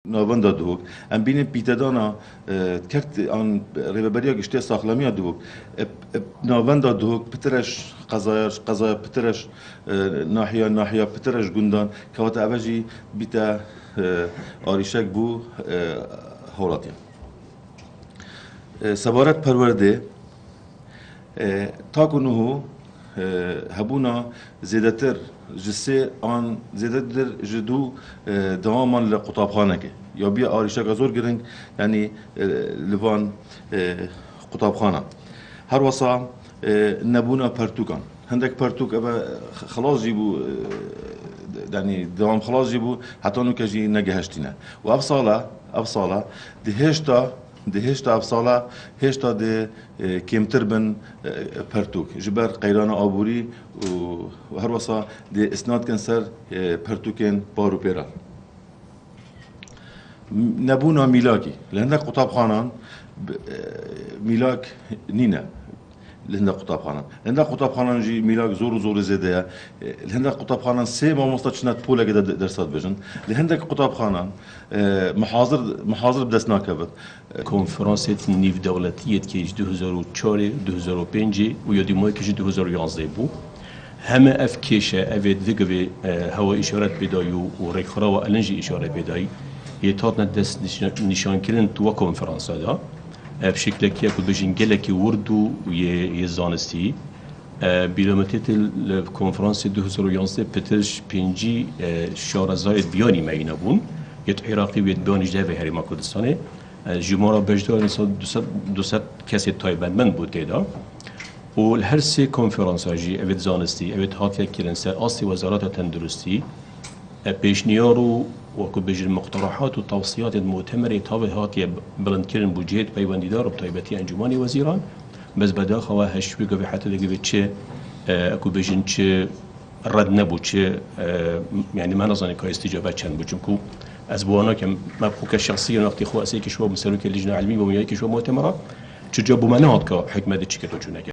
ناوندا دوک ام بینیم پیتدانا کرد آن ریبریا گشته ساخلامیا دوک ناوندا دوک پترش قضايا پترش ناحیه پترش گندان که وقت اوجی بیتا آریشک بو هولاتیم سبارت پرورده تا کنه هبونا زیادتر جسه آن زیادتر جدو دوامان لقطابخانه که یا بیا آریشک زور گرنگ یعنی لبان قطابخانه هر وصا نبونا پرتوکان هندك پرتوک ابا خلاص جيبو يعني دوام خلاص جيبو حتى انو كجي نجهشتنا وابصاله دهشتا افصاله هشتا ده كيمتر بن پرتوك جبر قيران آبوري وهر وصا ده اسناد كنسر پرتوكين بارو بيرا نبونا ميلاكي لهندك قطاب خانان ميلاك نينا لهندك قطاب خانان لهندك قطاب خانان جي ميلاك زور زيادة لهندك قطاب خانان سي ما مستشنات بولا كده درسات بجن لهندك قطاب خانان محاضر بدسنا كبد کنفرانس نیو دولتیت که 2004 2005 و یادی ماه که 2011 بود همه اف کشه اوید وگوی هوا اشارت بدایی و رکخرا و الانجی اشارت بدایی یه تاتنا دست نشان کردن تو کنفرانس دا اف شکل که کل بجین گله که وردو یه زانستی بیلومتیت کنفرانس 2011 پترش پنجی شارزای بیانی مینا بون یه عراقی وید بیانیش ده و هریما کردستانه جمهورا بجدار انسان 200 کسی تایبندمند بود تیدا و هر سه کنفرانس هاجی اوید زانستی اوید هاتیا کردن سر آسی وزارت تندرستی پیشنیارو و که بجر مقترحات و توصیات مؤتمر تابع هاتیا بلند کردن بودجه پیوندیدار و تایبتی انجمانی وزیران بس بدا خواه هشوی گوی حتی دیگه چه اکو بجن چه رد نبود چه يعني ما نظن که استجابت چند بود چون از بوانا که مبخوك الشخصي وقتی خو اسی که شو مسلوك اللجنه علمي و میای که شو مؤتمرات چجا بو منات که حکمت چی که تو چونه